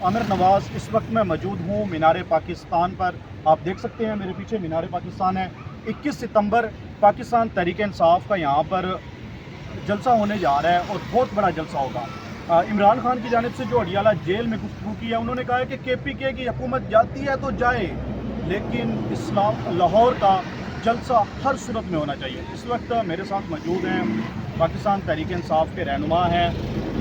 आमिर नवाज़। इस वक्त मैं मौजूद हूँ मीनार पाकिस्तान पर। आप देख सकते हैं मेरे पीछे मीनार पाकिस्तान है। 21 सितंबर पाकिस्तान तहरीक इंसाफ का यहाँ पर जलसा होने जा रहा है और बहुत बड़ा जलसा होगा। इमरान खान की जानिब से जो अडियाला जेल में गुफ्तगू की है, उन्होंने कहा है कि KPK की हुकूमत जाती है तो जाए, लेकिन इस्लाम लाहौर का जलसा हर सूरत में होना चाहिए। इस वक्त मेरे साथ मौजूद हैं पाकिस्तान तहरीक इंसाफ के रहनुमा हैं।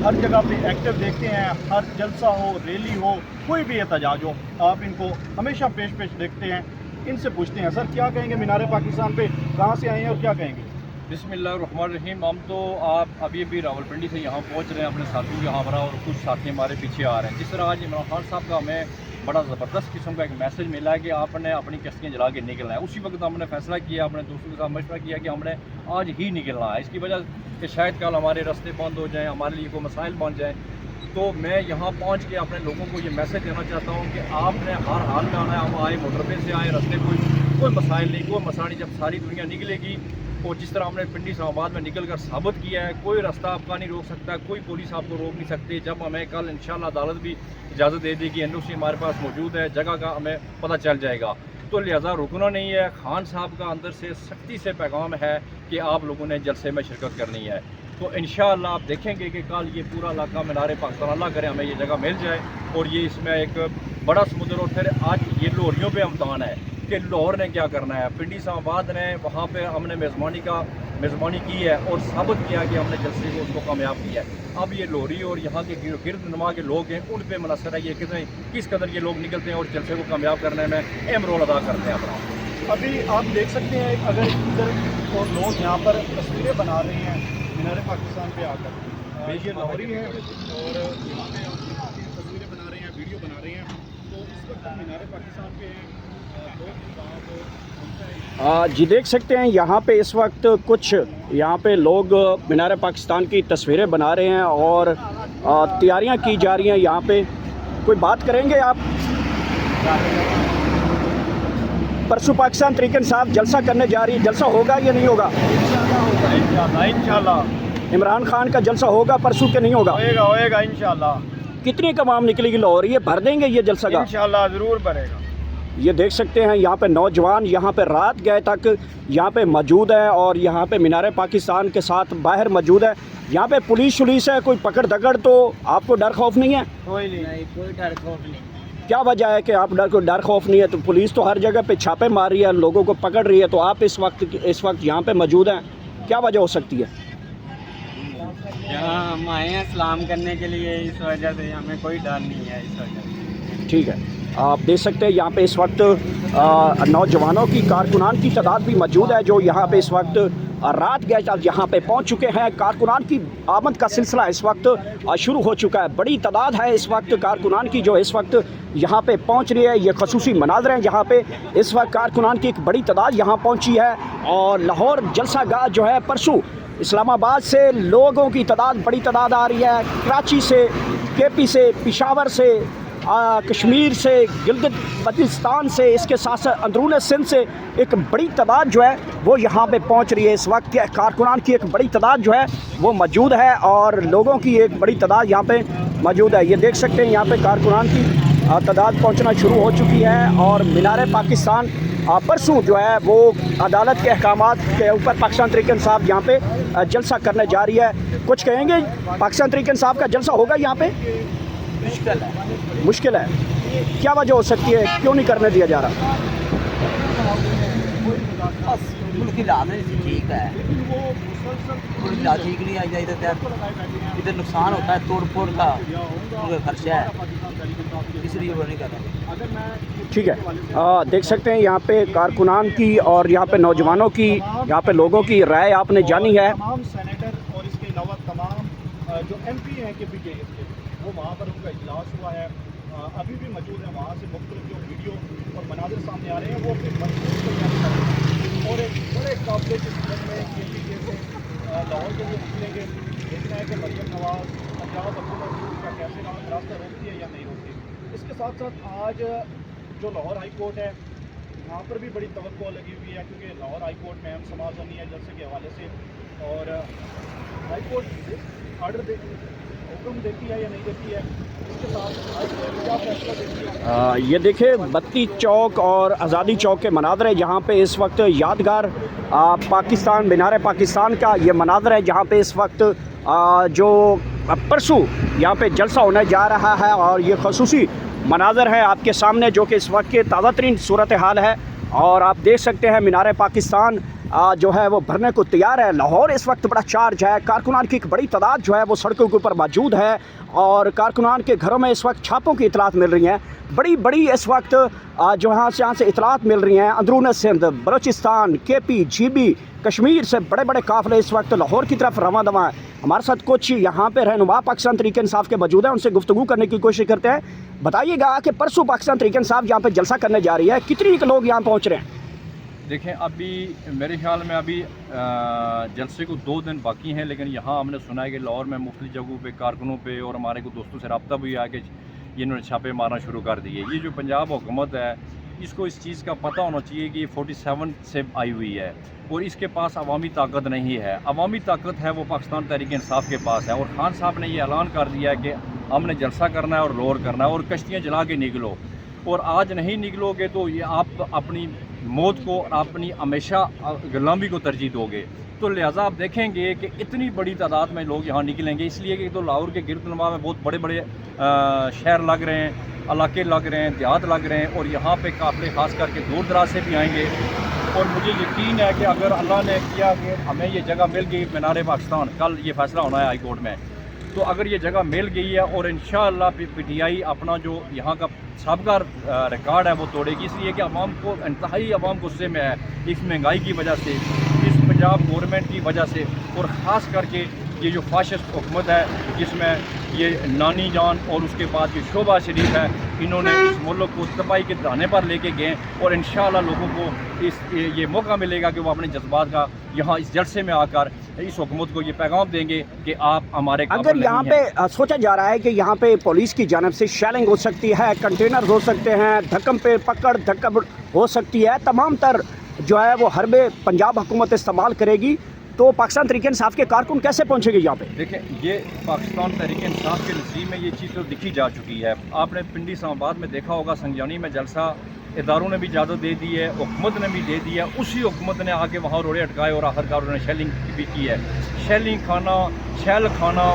हर जगह पे एक्टिव देखते हैं, हर जलसा हो, रैली हो, कोई भी एहतजाज हो, आप इनको हमेशा पेश देखते हैं। इनसे पूछते हैं, सर क्या कहेंगे मीनार पाकिस्तान पे, कहाँ से आए हैं और क्या कहेंगे? बिस्मिल्लाहिर्रहमानिर्रहीम। हम तो आप अभी रावलपिंडी से यहाँ पहुँच रहे हैं अपने साथियों के यहाँ पर, और कुछ साथी हमारे पीछे आ रहे हैं। जिस तरह आज इमरान खान साहब का हमें बड़ा ज़बरदस्त किस्म का एक मैसेज मिला है कि आपने अपनी कश्तियाँ जला के निकलना है, उसी वक्त हमने फैसला किया, अपने दोस्तों के साथ मशवरा किया कि हमने आज ही निकलना है। इसकी वजह कि शायद कल हमारे रास्ते बंद हो जाएँ, हमारे लिए कोई मसाइल बन जाएँ। तो मैं यहाँ पहुँच के अपने लोगों को ये मैसेज देना चाहता हूँ कि आपने हर हाल में आना है। हम आए मोटरवे से आए, रास्ते कोई मसाइल नहीं, कोई मसला नहीं। जब सारी दुनिया निकलेगी, और जिस तरह हमने पिंडी इस्लामाबाद में निकल कर साबित किया है, कोई रास्ता आपका नहीं रोक सकता, कोई पुलिस आपको रोक नहीं सकती। जब हमें कल इंशाल्लाह अदालत भी इजाज़त दे देगी, NOC हमारे पास मौजूद है, जगह का हमें पता चल जाएगा, तो लिहाजा रुकना नहीं है। खान साहब का अंदर से सख्ती से पैगाम है कि आप लोगों ने जलसे में शिरकत करनी है। तो इंशाअल्लाह आप देखेंगे कि कल ये पूरा इलाका मीनार पाकिस्तान, अल्लाह करे हमें ये जगह मिल जाए, और ये इसमें एक बड़ा समुद्र। और फिर आज ये लोहरियों पे अमतान है कि लाहौर ने क्या करना है। पिंडी इस्लामाबाद ने वहाँ पे हमने मेज़बानी की है और साबित किया कि हमने जलसे को उसको कामयाब किया है। अब ये लोहरी और यहाँ के गिरद नुमा के लोग हैं, उन पे मुनसर है ये किस कदर ये लोग निकलते हैं और जलसे को कामयाब करने में अहम रोल अदा करते हैं अपना। अभी आप देख सकते हैं, अगर इधर और लोग यहाँ पर तस्वीरें बना रहे हैं मीनार पाकिस्तान पे आकर, ये लाहौरी है और यहाँ पे तस्वीरें बना रहे हैं, वीडियो बना रहे हैं। तो इस वक्त हम मीनार पाकिस्तान पे हैं। जी देख सकते हैं यहाँ पे इस वक्त कुछ यहाँ पे लोग मीनार पाकिस्तान की तस्वीरें बना रहे हैं और तैयारियाँ की जा रही हैं। यहाँ पे कोई बात करेंगे आप? परसों पाकिस्तान तहरीक इंसाफ जलसा करने जा रही है, जलसा होगा या नहीं होगा? इंशाल्लाह इमरान खान का जलसा होगा परसों के नहीं होगा? होएगा इंशाल्लाह। कितनी कवाम निकलेगी लाहौर, ये भर देंगे ये जलसा का? इंशाल्लाह ज़रूर भरेगा। ये देख सकते हैं यहाँ पे नौजवान यहाँ पे रात गए तक यहाँ पे मौजूद है और यहाँ पे मीनार पाकिस्तान के साथ बाहर मौजूद है। यहाँ पे पुलिस है, कोई पकड़ दकड़, तो आपको डर खौफ नहीं है? कोई नहीं, कोई डर खौफ नहीं। क्या वजह है कि आप डर खौफ नहीं है? तो पुलिस तो हर जगह पे छापे मार रही है, लोगों को पकड़ रही है, तो आप इस वक्त यहाँ पे मौजूद हैं, क्या वजह हो सकती है? यहाँ हम आए हैं सलाम करने के लिए, इस वजह से हमें कोई डर नहीं है इस वजह से। ठीक है, आप देख सकते हैं यहाँ पे इस वक्त नौजवानों की कारकुनान की तादाद भी मौजूद है जो यहाँ पे इस वक्त रात गए यहाँ पे पहुँच चुके हैं। कारकुनान की आमद का सिलसिला इस वक्त शुरू हो चुका है। बड़ी तादाद है इस वक्त कारकुनान की जो इस वक्त यहाँ पे पहुँच रही है। ये खसूसी मनाज़र हैं जहाँ पे इस वक्त कारकुनान की एक बड़ी तादाद यहाँ पहुँची है। और लाहौर जलसा गाह जो है परसों इस्लामाबाद से लोगों की तादाद, बड़ी तादाद आ रही है, कराची से, KP से, पेशावर से, कश्मीर से, गिलगित बल्तिस्तान से, इसके साथ साथ अंदरून सिंध से एक बड़ी तादाद जो है वो यहाँ पे पहुँच रही है। इस वक्त के कारकुनान की एक बड़ी तादाद जो है वो मौजूद है और लोगों की एक बड़ी तादाद यहाँ पे मौजूद है। ये देख सकते हैं यहाँ पे कारकुनान की तादाद पहुँचना शुरू हो चुकी है। और मीनार पाकिस्तान परसों जो है वो अदालत के अहकामात के ऊपर पाकिस्तान तहरीक इंसाफ यहाँ पे जलसा करने जा रही है। कुछ कहेंगे, पाकिस्तान तहरीक इंसाफ का जलसा होगा यहाँ पे? मुश्किल है। क्या वजह हो सकती है, क्यों नहीं करने दिया जा रहा? ठीक है, ठीक नहीं आई इधर नुकसान होता है, तोड़ फोड़ का खर्चा है, इसलिए वो नहीं कर रहा। ठीक है, देख सकते हैं यहाँ पे कारकुनान की और यहाँ पे नौजवानों की, यहाँ पे लोगों की राय आपने जानी है। तमाम सेनेटर और इसके अलावा तमाम जो MP हैं KPK के, वो वहाँ पर उनका इजलास हुआ है, अभी भी मौजूद है। वहाँ से मुख्तलिफ जो वीडियो और मनाज़िर सामने आ रहे हैं वो अपनी मजबूत तैयारी कर रहे हैं और एक बड़े काबिल के सूरत में KPK से लाहौर के लिए निकलेंगे। देखना है कि मरियम नवाज़, पंजाब हुकूमत का कैसे रास्ता रोकती है या नहीं रोकती। इसके साथ साथ आज जो लाहौर हाई कोर्ट है वहाँ पर भी बड़ी तवक्को लगी हुई है, क्योंकि लाहौर हाई कोर्ट में अहम समाज बनी है जलसे के हवाले से, और हाई कोर्ट आर्डर हुक्म देती है या नहीं देती है। इसके साथ आज یہ دیکھیں بتی چوک اور آزادی چوک کے مناظر ہے جہاں پہ اس وقت یادگار پاکستان مینار پاکستان کا یہ مناظر ہے جہاں پہ اس وقت جو پرسوں یہاں پہ جلسہ ہونے جا رہا ہے اور یہ خصوصی مناظر ہے آپ کے سامنے جو کہ اس وقت کی تازہ ترین صورتحال ہے اور آپ دیکھ سکتے ہیں مینار پاکستان جو ہے وہ بھرنے کو تیار ہے. لاہور اس وقت بڑا چارج ہے, کارکنان کی ایک بڑی تعداد جو ہے وہ سڑکوں کے اوپر موجود ہے اور کارکنان کے گھروں میں اس وقت چھاپوں کی اطلاعات مل رہی ہیں. بڑی اس وقت جو یہاں سے اطلاعات مل رہی ہیں اندرون سندھ, بلوچستان, کے پی, جی بی, کشمیر سے بڑے قافلے اس وقت لاہور کی طرف رواں دواں ہیں. ہمارے ساتھ کچھ یہاں پہ رہنما پاکستان تحریک انصاف کے موجود ہیں, ان سے گفتگو کرنے کی کوشش کرتے ہیں. بتائیے گا کہ پرسوں پاکستان تحریک انصاف یہاں پہ جلسہ کرنے جا رہی ہے, کتنی لوگ یہاں پہنچ رہے ہیں؟ دیکھیں ابھی میرے خیال میں ابھی جلسے کو 2 دن باقی ہیں, لیکن یہاں ہم نے سنا ہے کہ لاہور میں مختلف جگہوں پہ کارکنوں پہ اور ہمارے کو دوستوں سے رابطہ بھی آیا کہ انہوں نے چھاپے مارنا شروع کر دیے. یہ جو پنجاب حکومت ہے اس کو اس چیز کا پتہ ہونا چاہیے کہ یہ 47 سے آئی ہوئی ہے اور اس کے پاس عوامی طاقت نہیں ہے. عوامی طاقت ہے وہ پاکستان تحریک انصاف کے پاس ہے, اور خان صاحب نے یہ اعلان کر دیا ہے کہ ہم نے جلسہ کرنا ہے اور لور کرنا ہے اور کشتیاں جلا کے نکلو, اور آج نہیں نکلو گے تو یہ آپ اپنی موت کو اور اپنی ہمیشہ غلامی کو ترجیح دو گے. تو لہٰذا آپ دیکھیں گے کہ اتنی بڑی تعداد میں لوگ یہاں نکلیں گے, اس لیے کہ تو لاہور کے گرد نواح میں بہت بڑے شہر لگ رہے ہیں, علاقے لگ رہے ہیں, دیہات لگ رہے ہیں, اور یہاں پہ قافلے خاص کر کے دور دراز سے بھی آئیں گے. اور مجھے یقین ہے کہ اگر اللہ نے کیا کہ ہمیں یہ جگہ مل گئی مینار پاکستان, کل یہ فیصلہ ہونا ہے ہائی کورٹ میں, تو اگر یہ جگہ مل گئی ہے اور انشاءاللہ پی ٹی آئی اپنا جو یہاں کا سابقہ ریکارڈ ہے وہ توڑے گی, اس لیے کہ عوام کو انتہائی عوام غصے میں ہے اس مہنگائی کی وجہ سے, اس پنجاب گورنمنٹ کی وجہ سے, اور خاص کر کے یہ جو فاشسٹ حکومت ہے جس میں یہ نانی جان اور اس کے بعد یہ شعبہ شریف ہے, انہوں نے اس ملک کو تباہی کے دہانے پر لے کے گئے. اور انشاءاللہ لوگوں کو یہ موقع ملے گا کہ وہ اپنے جذبات کا یہاں اس جلسے میں آ کر اس حکومت کو یہ پیغام دیں گے کہ آپ ہمارے اگر یہاں پہ سوچا جا رہا ہے کہ یہاں پہ پولیس کی جانب سے شیلنگ ہو سکتی ہے, کنٹینر ہو سکتے ہیں, دھکم پہ پکڑ دھکم ہو سکتی ہے, تمام تر جو ہے وہ حربے پنجاب حکومت استعمال کرے گی, تو پاکستان تحریک انصاف کے کارکن کیسے پہنچے گے یہاں پہ؟ دیکھیں یہ پاکستان تحریک انصاف کے نظریے میں یہ چیز تو دکھی جا چکی ہے. آپ نے پنڈی اسلام آباد میں دیکھا ہوگا, سنجانی میں جلسہ اداروں نے بھی اجازت دے دی ہے, حکومت نے بھی دے دی ہے, اسی حکومت نے آ کے وہاں روڑے اٹکائے اور آخرکار انہوں نے شیلنگ بھی کی ہے. شیلنگ کھانا, شیل کھانا,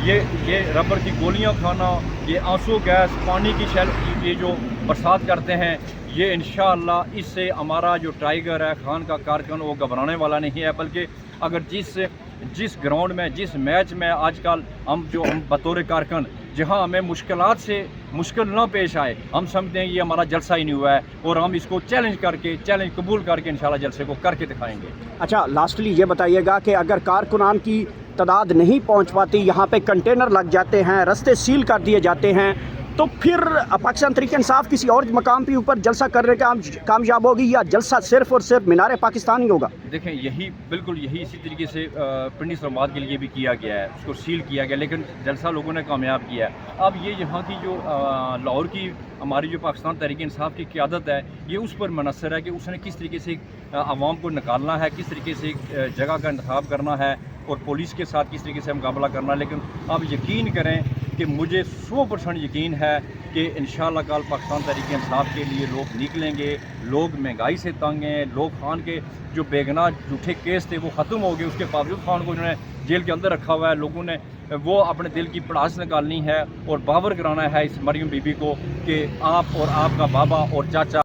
یہ ربر کی گولیاں کھانا, یہ آنسو گیس, پانی کی شیل, یہ جو برسات کرتے ہیں, یہ انشاءاللہ اس سے ہمارا جو ٹائیگر ہے خان کا کارکن وہ گھبرانے والا نہیں ہے. بلکہ اگر جس گراؤنڈ میں جس میچ میں آج کل ہم بطور کارکن جہاں ہمیں مشکلات سے مشکل نہ پیش آئے, ہم سمجھتے ہیں یہ ہمارا جلسہ ہی نہیں ہوا ہے, اور ہم اس کو چیلنج قبول کر کے انشاءاللہ جلسے کو کر کے دکھائیں گے. اچھا لاسٹلی یہ بتائیے گا کہ اگر کارکنان کی تعداد نہیں پہنچ پاتی, یہاں پہ کنٹینر لگ جاتے ہیں, رستے سیل کر دیے جاتے ہیں, تو پھر پاکستان تحریک انصاف کسی اور مقام کے اوپر جلسہ کرنے کا کامیاب ہوگی یا جلسہ صرف اور صرف مینار پاکستان ہی ہوگا؟ دیکھیں بالکل یہی اسی طریقے سے پنڈی اسلام آباد کے لیے بھی کیا گیا ہے, اس کو سیل کیا گیا, لیکن جلسہ لوگوں نے کامیاب کیا ہے. اب یہ یہاں کی جو لاہور کی ہماری جو پاکستان تحریک انصاف کی قیادت ہے یہ اس پر منحصر ہے کہ اس نے کس طریقے سے عوام کو نکالنا ہے, کس طریقے سے جگہ کا انتخاب کرنا ہے اور پولیس کے ساتھ کس طریقے سے مقابلہ کرنا ہے. لیکن آپ یقین کریں کہ مجھے 100% یقین ہے کہ انشاءاللہ کل پاکستان تحریک انصاف کے لیے لوگ نکلیں گے. لوگ مہنگائی سے تنگ ہیں, لوگ خان کے جو بے گناہ جھوٹے کیس تھے وہ ختم ہو گئے, اس کے باوجود خان کو انہوں نے جیل کے اندر رکھا ہوا ہے. لوگوں نے وہ اپنے دل کی پڑاس نکالنی ہے اور باور کرانا ہے اس مریم بی بی کو کہ آپ اور آپ کا بابا اور چاچا